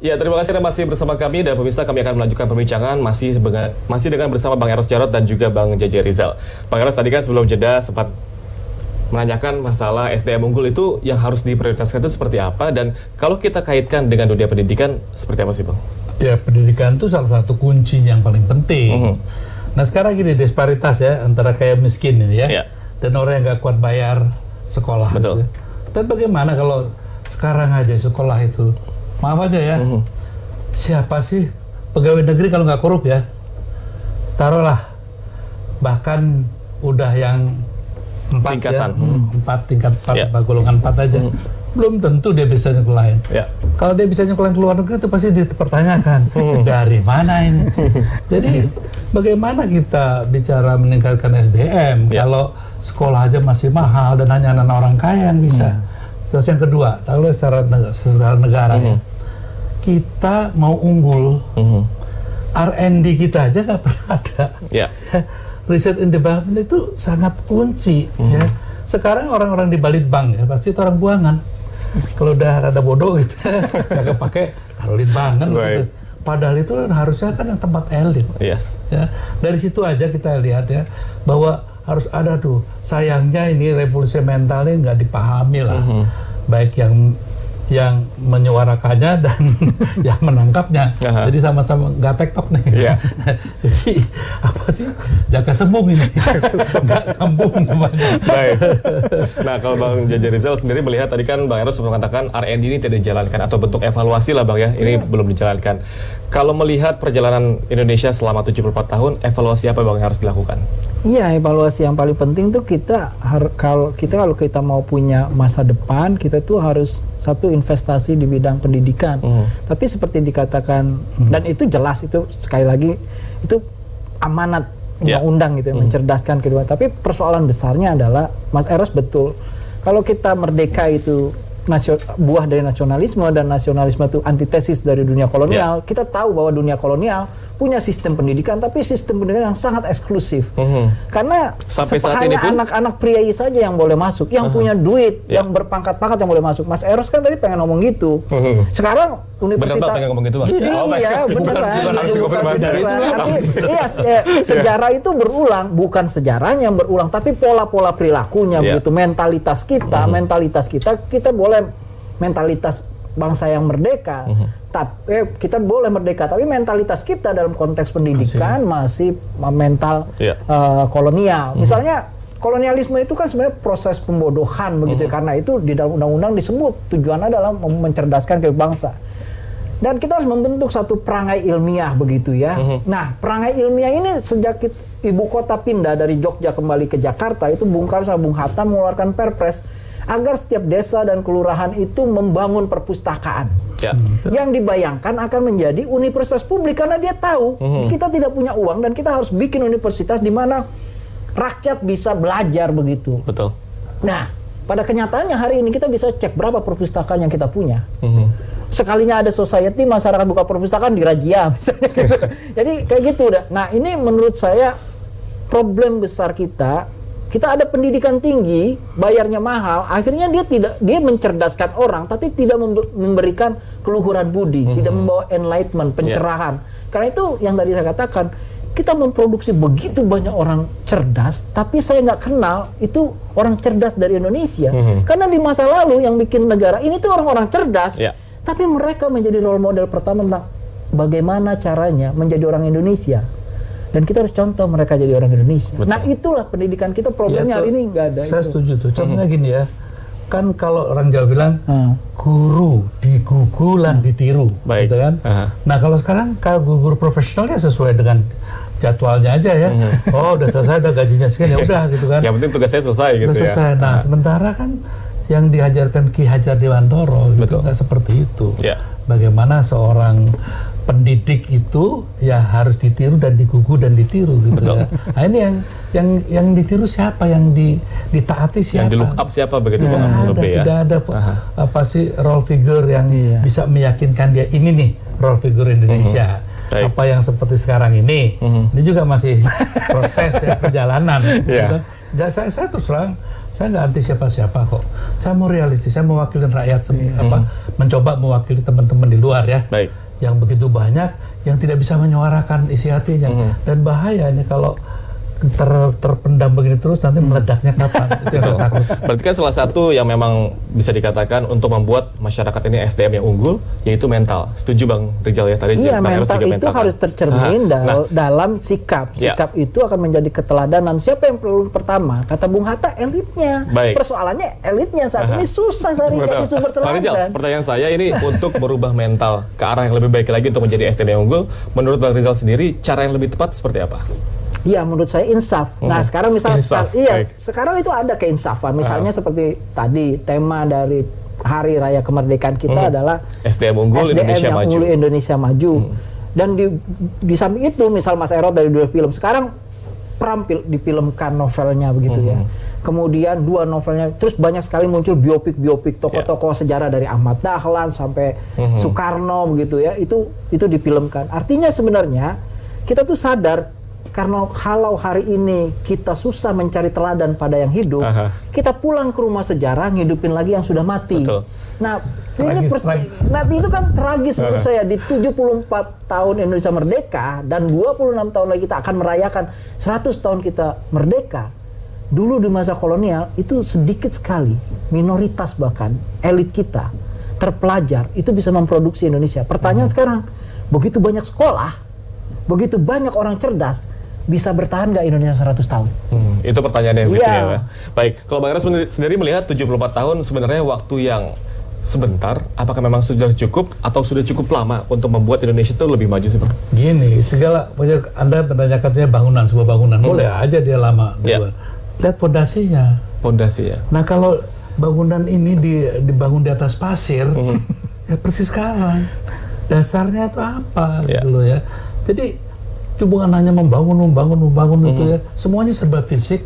Ya, terima kasih Anda masih bersama kami dan pemirsa, kami akan melanjutkan perbincangan masih dengan bersama Bang Eros Jarot dan juga Bang JJ Rizal. Bang Eros tadi kan sebelum jeda sempat menanyakan masalah SDM unggul itu yang harus diprioritaskan itu seperti apa, dan kalau kita kaitkan dengan dunia pendidikan seperti apa sih Bang? Ya, pendidikan itu salah satu kunci yang paling penting. Nah sekarang gini, disparitas ya antara kaya miskin ini ya, dan orang yang nggak kuat bayar sekolah. Betul. Gitu. Dan bagaimana kalau sekarang aja sekolah itu, maaf aja ya, siapa sih pegawai negeri kalau nggak korup ya? Taruhlah, bahkan udah yang 4 tingkatan, tingkat 4, golongan 4 aja. Belum tentu dia bisa nyekolahin. Kalau dia bisa nyekolahin ke luar negeri itu pasti dipertanyakan, dari mana ini? Jadi bagaimana kita bicara meningkatkan SDM kalau sekolah aja masih mahal dan hanya anak orang kaya yang bisa. Terus yang kedua, kalau secara negara ya, kita mau unggul, R&D kita aja nggak pernah ada. Research and development itu sangat kunci. Ya. Sekarang orang-orang di Balitbank ya pasti itu orang buangan. Kalau udah rada bodoh gitu, kagak pakai taruh litbangan gitu. Padahal itu harusnya kan yang tempat elit. Ya. Dari situ aja kita lihat ya bahwa harus ada tuh. Sayangnya ini revolusi mental ini nggak dipahami lah, baik yang menyuarakannya dan yang menangkapnya. Jadi sama-sama nggak tektok nih. Jadi apa sih, jaga sembung ini, nggak sambung semuanya. Baik. Nah kalau Bang JJ Rizal sendiri melihat tadi kan Bang Eros mengatakan R&D ini tidak dijalankan atau bentuk evaluasi lah Bang ya, ini belum dijalankan. Kalau melihat perjalanan Indonesia selama 74 tahun, evaluasi apa Bang yang harus dilakukan? Iya, evaluasi yang paling penting tuh kalau kita mau punya masa depan, kita tuh harus satu investasi di bidang pendidikan. Tapi seperti dikatakan dan itu jelas, itu sekali lagi itu amanat undang-undang gitu, mencerdaskan kedua. Tapi persoalan besarnya adalah Mas Eros betul. Kalau kita merdeka itu buah dari nasionalisme, dan nasionalisme itu antitesis dari dunia kolonial. Kita tahu bahwa dunia kolonial punya sistem pendidikan, tapi sistem pendidikan yang sangat eksklusif. Karena sampai saat ini pun anak-anak priai saja yang boleh masuk, yang punya duit, yang berpangkat-pangkat yang boleh masuk. Mas Eros kan tadi pengen ngomong gitu. Sekarang universitas pengen ngomong gitu Bang? Iya, beneran. Sejarah itu berulang, bukan sejarahnya yang berulang, tapi pola-pola perilakunya begitu, mentalitas kita boleh mentalitas bangsa yang merdeka, tapi kita boleh merdeka, tapi mentalitas kita dalam konteks pendidikan masih mental kolonial. Misalnya kolonialisme itu kan sebenarnya proses pembodohan begitu, karena itu di dalam undang-undang disebut tujuannya adalah mencerdaskan ke bangsa. Dan kita harus membentuk satu perangai ilmiah begitu ya. Nah, perangai ilmiah ini sejak ibu kota pindah dari Jogja kembali ke Jakarta, itu Bung Karno sama Bung Hatta mengeluarkan perpres agar setiap desa dan kelurahan itu membangun perpustakaan yang dibayangkan akan menjadi universitas publik, karena dia tahu kita tidak punya uang dan kita harus bikin universitas di mana rakyat bisa belajar begitu. Betul. Nah, pada kenyataannya hari ini kita bisa cek berapa perpustakaan yang kita punya. Sekalinya ada society, masyarakat buka perpustakaan dirazia misalnya. Jadi kayak gitu udah. Nah, ini menurut saya problem besar kita. Kita ada pendidikan tinggi, bayarnya mahal, akhirnya dia mencerdaskan orang, tapi tidak memberikan keluhuran budi, tidak membawa enlightenment, pencerahan. Karena itu yang tadi saya katakan, kita memproduksi begitu banyak orang cerdas, tapi saya nggak kenal itu orang cerdas dari Indonesia. Karena di masa lalu yang bikin negara ini tuh orang-orang cerdas, tapi mereka menjadi role model pertama tentang bagaimana caranya menjadi orang Indonesia. Dan kita harus contoh mereka jadi orang Indonesia. Betul. Nah itulah pendidikan kita, problemnya hari ini nggak ada. Saya setuju tuh. Contohnya gini ya, kan kalau orang Jawa bilang guru digugulan ditiru, gitu kan. Nah kalau sekarang kalau guru profesional ya sesuai dengan jadwalnya aja ya. Oh udah selesai, udah gajinya sekian, ya udah gitu kan. Yang penting tugasnya selesai gitu udah selesai. Nah sementara kan yang diajarkan Ki Hajar Dewantoro gitu nggak seperti itu. Bagaimana seorang pendidik itu ya harus ditiru dan digugu dan ditiru gitu ya. Nah ini yang ditiru siapa, yang ditaati siapa, yang di look up siapa begitu Bang? Tidak ada apa sih role figure yang bisa meyakinkan dia ini nih role figure Indonesia. Apa yang seperti sekarang ini juga masih proses ya, perjalanan. saya terus terang, saya nggak anti siapa-siapa kok. Saya mau realistis, saya mewakili rakyat, mencoba mewakili teman-teman di luar ya. Baik. Yang begitu banyak yang tidak bisa menyuarakan isi hatinya. Dan bahaya ini kalau terpendam begini terus, nanti meledaknya kapan? Itu yang saya takut. Berarti kan salah satu yang memang bisa dikatakan untuk membuat masyarakat ini SDM yang unggul, yaitu mental. Setuju Bang Rizal ya tadi? Iya, Bang Eros mental juga itu harus tercermin dalam sikap. Sikap itu akan menjadi keteladanan. Siapa yang perlu pertama? Kata Bung Hatta, elitnya. Baik. Persoalannya elitnya saat ini susah cari sumber Bang Rizal, teladan. pertanyaan saya ini untuk merubah mental ke arah yang lebih baik lagi untuk menjadi SDM yang unggul, menurut Bang Rizal sendiri, cara yang lebih tepat seperti apa? Iya, menurut saya insaf. Nah, sekarang misalnya sekarang itu ada keinsafan. Misalnya seperti tadi tema dari Hari Raya Kemerdekaan kita adalah SDM unggul Indonesia maju. Indonesia maju. Dan di samping itu, misal Mas Erot dari 2 film, sekarang difilmkan novelnya begitu ya. Kemudian 2 novelnya, terus banyak sekali muncul biopik tokoh-tokoh sejarah dari Ahmad Dahlan sampai Soekarno begitu ya. Itu difilmkan. Artinya sebenarnya kita tuh sadar, karena kalau hari ini kita susah mencari teladan pada yang hidup, kita pulang ke rumah sejarah, ngidupin lagi yang sudah mati. Betul. Nah, nanti itu kan tragis menurut saya. Di 74 tahun Indonesia merdeka dan 26 tahun lagi kita akan merayakan 100 tahun kita merdeka. Dulu di masa kolonial itu sedikit sekali, minoritas bahkan elit kita terpelajar itu bisa memproduksi Indonesia. Pertanyaan sekarang, begitu banyak sekolah, begitu banyak orang cerdas, bisa bertahan nggak Indonesia 100 tahun? Itu pertanyaannya begitu ya. Baik, kalau Bang Eros sendiri melihat 74 tahun sebenarnya waktu yang sebentar, apakah memang sudah cukup atau sudah cukup lama untuk membuat Indonesia itu lebih maju sih Bang? Gini, Anda menanyakannya sebuah bangunan, boleh aja dia lama. Lihat fondasinya. Nah, kalau bangunan ini dibangun di atas pasir, ya persis sekarang. Dasarnya itu apa gitu loh ya. Jadi itu bukan hanya membangun itu ya. Semuanya serba fisik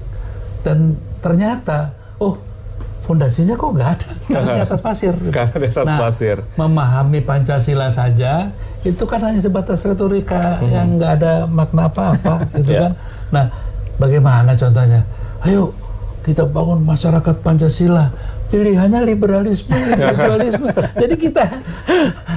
dan ternyata fondasinya kok nggak ada karena di atas pasir. Karena di atas pasir. Memahami Pancasila saja itu kan hanya sebatas retorika yang nggak ada makna apa-apa gitu kan. Nah, bagaimana contohnya? Ayo kita bangun masyarakat Pancasila. Pilihannya liberalisme. Jadi kita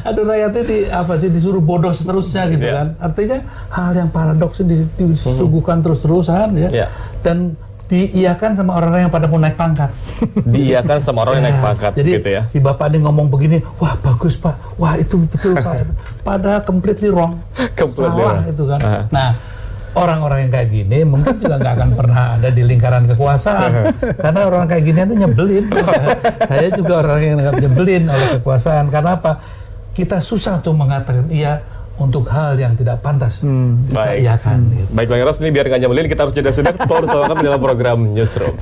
rakyatnya disuruh bodoh seterusnya gitu kan. Artinya hal yang paradoks disuguhkan terus-terusan ya. Dan diiyakan sama orang-orang yang pada mau naik pangkat. Diiyakan sama orang yang naik pangkat jadi, gitu ya. Si bapak ini ngomong begini, wah bagus Pak, wah itu betul Pak. Padahal completely wrong. Salah itu kan. Nah, orang-orang yang kayak gini mungkin juga nggak akan pernah ada di lingkaran kekuasaan karena orang kayak gini itu nyebelin. Saya juga orang yang nyebelin oleh kekuasaan. Karena apa? Kita susah tuh mengatakan iya untuk hal yang tidak pantas. Kita iyakan. Baik Bang Eros, ini biar nggak nyebelin kita harus jeda sejenak. Kita harus dalam program Newsroom.